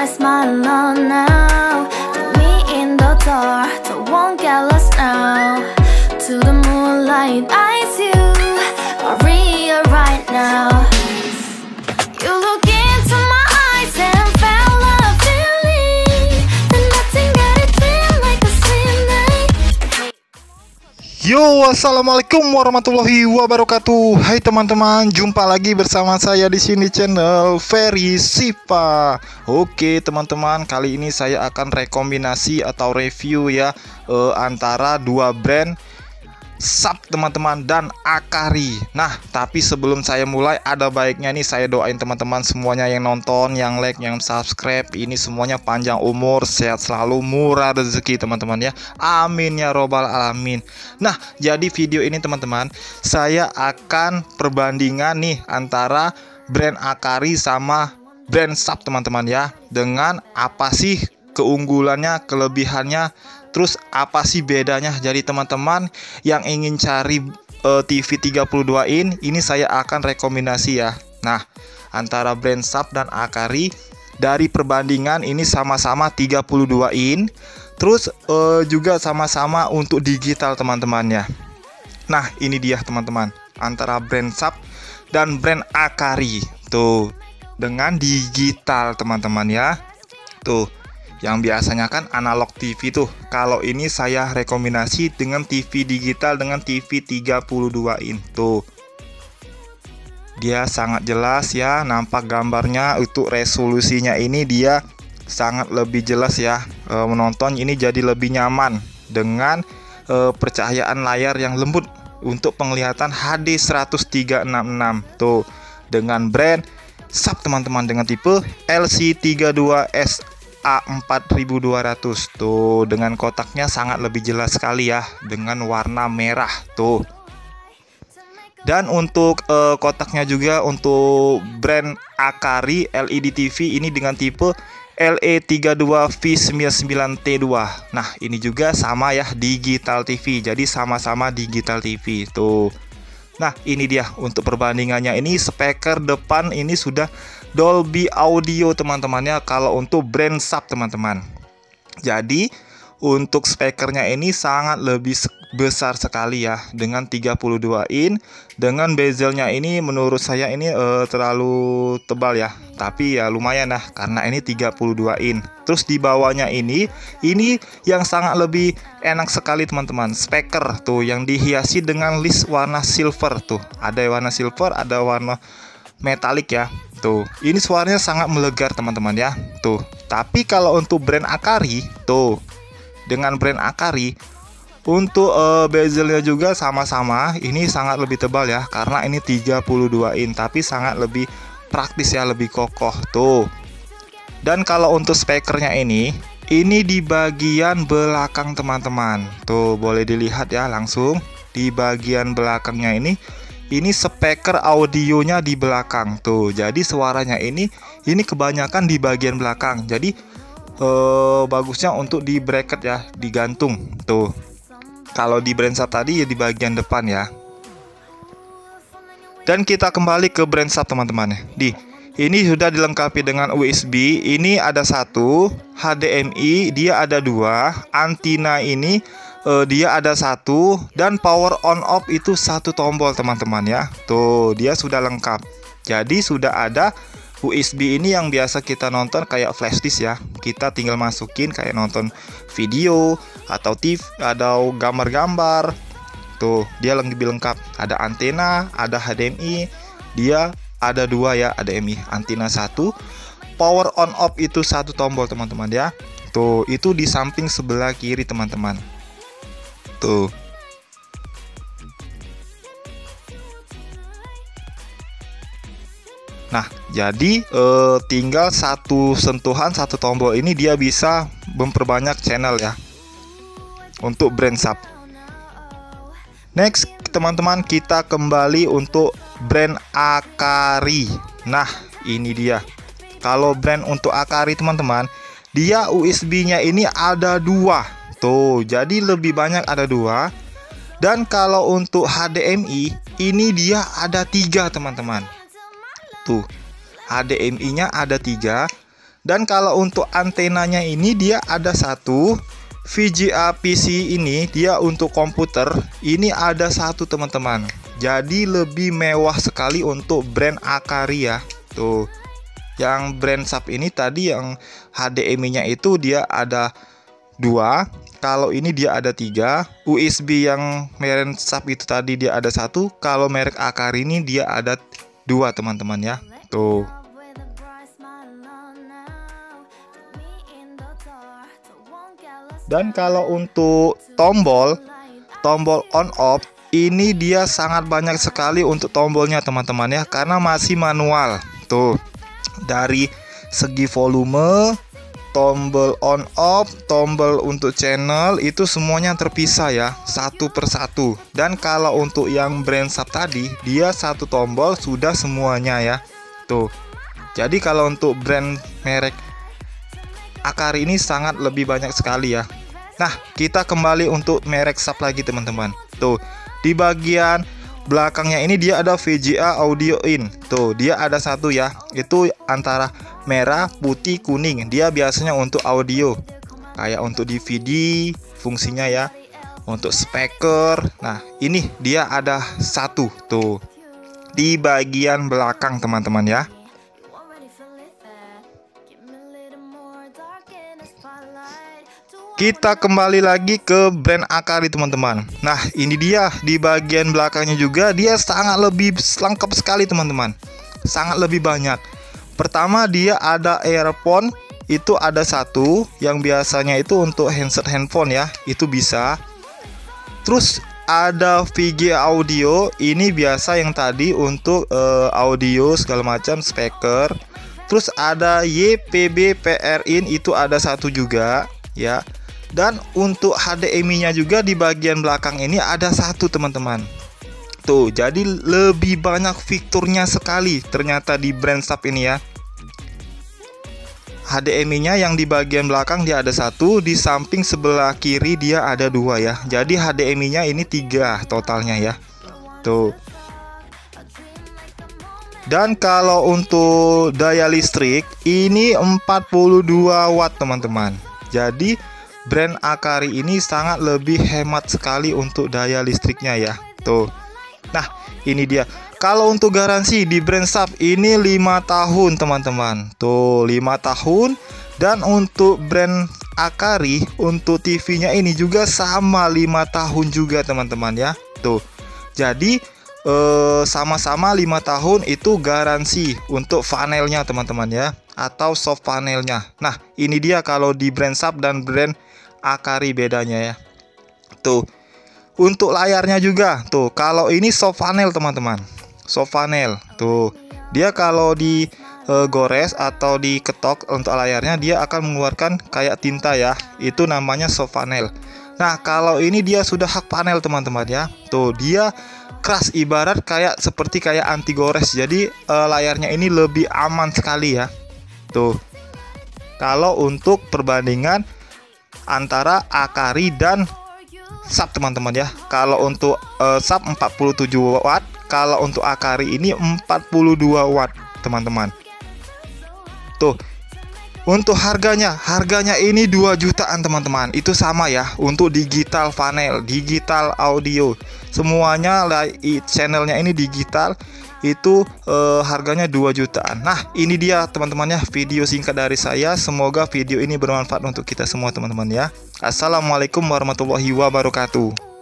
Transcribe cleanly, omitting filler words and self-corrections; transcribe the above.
smile on now. Put me in the dark, don't won't get lost now. To the moonlight, eyes you are real right now. You look into my eyes and felt a feeling that nothing got it feel like a slim night. Yo, assalamualaikum warahmatullahi wabarakatuh. Hai teman-teman, jumpa lagi bersama saya di sini channel Ferry Sipa. Oke teman-teman, kali ini saya akan rekombinasi atau review ya antara dua brand SAP teman-teman dan Akari. Nah, tapi sebelum saya mulai, ada baiknya nih saya doain teman-teman semuanya yang nonton, yang like, yang subscribe, ini semuanya panjang umur, sehat selalu, murah rezeki teman-teman ya. Amin ya robbal alamin. Nah, jadi video ini teman-teman, saya akan perbandingan nih antara brand Akari sama brand SAP teman-teman ya. Dengan apa sih keunggulannya, kelebihannya, terus apa sih bedanya. Jadi teman-teman yang ingin cari TV 32 in, ini saya akan rekomendasi ya. Nah, antara brand SAP dan Akari, dari perbandingan ini sama-sama 32 in, terus juga sama-sama untuk digital teman-teman ya. Nah, ini dia teman-teman, antara brand SAP dan brand Akari tuh, dengan digital teman-teman ya. Tuh, yang biasanya kan analog TV tuh. Kalau ini saya rekomendasi dengan TV digital dengan TV 32 in tuh. Dia sangat jelas ya, nampak gambarnya, untuk resolusinya ini dia sangat lebih jelas ya. Menonton ini jadi lebih nyaman dengan percahayaan layar yang lembut untuk penglihatan HD 1366 tuh, dengan brand SAP teman-teman, dengan tipe LC32S A4200 tuh, dengan kotaknya sangat lebih jelas sekali ya, dengan warna merah tuh. Dan untuk kotaknya juga untuk brand Akari LED TV ini dengan tipe LE32V99T2. Nah, ini juga sama ya, digital TV. Jadi sama-sama digital TV tuh. Nah, ini dia untuk perbandingannya. Ini speaker depan ini sudah Dolby Audio teman-teman ya, kalau untuk brand SAP teman-teman. Jadi untuk speakernya ini sangat lebih besar sekali ya, dengan 32 in. Dengan bezelnya ini menurut saya ini terlalu tebal ya, tapi ya lumayan lah karena ini 32 in. Terus di bawahnya ini yang sangat lebih enak sekali teman-teman, speaker tuh yang dihiasi dengan list warna silver tuh. Ada warna silver, ada warna metalik ya. Tuh, ini suaranya sangat melegar teman-teman ya. Tuh. Tapi kalau untuk brand Akari tuh, dengan brand Akari untuk bezelnya juga sama-sama, ini sangat lebih tebal ya, karena ini 32 in, tapi sangat lebih praktis ya, lebih kokoh tuh. Dan kalau untuk speakernya ini di bagian belakang teman-teman. Tuh, boleh dilihat ya langsung di bagian belakangnya ini speaker audionya di belakang tuh. Jadi suaranya ini kebanyakan di bagian belakang. Jadi bagusnya untuk di bracket ya, digantung tuh. Kalau di brand SAP tadi ya di bagian depan ya. Dan kita kembali ke brand SAP teman-teman ya. Ini sudah dilengkapi dengan USB. Ini ada satu, HDMI dia ada dua, antina ini dia ada satu, dan power on off itu satu tombol teman-teman ya. Tuh, dia sudah lengkap. Jadi sudah ada USB ini yang biasa kita nonton kayak flash disk ya. Kita tinggal masukin kayak nonton video atau TV, ada gambar-gambar. Tuh, dia lebih lengkap. Ada antena, ada HDMI. Dia ada dua ya, HDMI, antena satu. Power on off itu satu tombol teman-teman ya. Tuh, itu di samping sebelah kiri teman-teman. Tuh. Nah, jadi tinggal satu sentuhan, satu tombol ini dia bisa memperbanyak channel ya untuk brand SAP. Next teman-teman, kita kembali untuk brand Akari. Nah, ini dia. Kalau brand untuk Akari teman-teman, dia USB-nya ini ada dua. Tuh, jadi lebih banyak, ada dua. Dan kalau untuk HDMI ini dia ada tiga teman-teman. Tuh, HDMI-nya ada tiga. Dan kalau untuk antenanya ini dia ada satu. VGA PC ini dia untuk komputer ini ada satu teman-teman. Jadi lebih mewah sekali untuk brand Akari ya. Tuh. Yang brand sub ini tadi yang HDMI-nya itu dia ada 2. Kalau ini dia ada 3. USB yang merek sub itu tadi dia ada 1. Kalau merek Akari ini dia ada 2 teman-teman ya. Tuh. Dan kalau untuk tombol on off ini dia sangat banyak sekali untuk tombolnya teman-teman ya, karena masih manual. Tuh, dari segi volume, tombol on off, tombol untuk channel itu semuanya terpisah ya, satu persatu. Dan kalau untuk yang brand sub tadi dia satu tombol sudah semuanya ya. Tuh, jadi kalau untuk brand merek Akari ini sangat lebih banyak sekali ya. Nah, kita kembali untuk merek sub lagi teman-teman. Tuh, di bagian belakangnya ini dia ada VGA audio in. Tuh, dia ada satu ya. Itu antara merah, putih, kuning. Dia biasanya untuk audio. Kayak untuk DVD fungsinya ya. Untuk speaker. Nah, ini dia ada satu tuh. Di bagian belakang teman-teman ya. Kita kembali lagi ke brand Akari teman-teman. Nah, ini dia di bagian belakangnya juga dia sangat lebih lengkap sekali teman-teman. Sangat lebih banyak. Pertama dia ada earphone, itu ada satu yang biasanya itu untuk handset handphone ya, itu bisa. Terus ada VGA audio, ini biasa yang tadi untuk audio segala macam speaker. Terus ada YPB PR in, itu ada satu juga ya. Dan untuk HDMI-nya juga di bagian belakang ini ada satu teman-teman. Tuh, jadi lebih banyak fiturnya sekali ternyata di brand sub ini ya. HDMI-nya yang di bagian belakang dia ada satu, di samping sebelah kiri dia ada 2 ya. Jadi HDMI-nya ini 3 totalnya ya. Tuh. Dan kalau untuk daya listrik ini 42 watt teman-teman. Jadi brand Akari ini sangat lebih hemat sekali untuk daya listriknya ya. Tuh. Nah, ini dia. Kalau untuk garansi di brand sub ini 5 tahun teman-teman. Tuh, 5 tahun. Dan untuk brand Akari untuk TV-nya ini juga sama 5 tahun juga teman-teman ya. Tuh. Jadi sama-sama 5 tahun itu garansi untuk panelnya teman-teman ya, atau soft panelnya. Nah, ini dia kalau di brand sub dan brand Akari bedanya ya. Tuh. Untuk layarnya juga. Tuh, kalau ini soft panel teman-teman. Soft panel. Tuh. Dia kalau di gores atau diketok untuk layarnya dia akan mengeluarkan kayak tinta ya. Itu namanya soft panel. Nah, kalau ini dia sudah hard panel teman-teman ya. Tuh, dia keras ibarat kayak seperti kayak anti gores. Jadi layarnya ini lebih aman sekali ya. Tuh. Kalau untuk perbandingan antara Akari dan sub teman-teman ya. Kalau untuk sub 47 watt, kalau untuk Akari ini 42 watt teman-teman. Tuh. Untuk harganya ini 2 jutaan teman-teman. Itu sama ya untuk digital panel, digital audio. Semuanya channelnya ini digital. Itu harganya 2 jutaan. Nah, ini dia teman-teman ya video singkat dari saya. Semoga video ini bermanfaat untuk kita semua teman-teman ya. Assalamualaikum warahmatullahi wabarakatuh.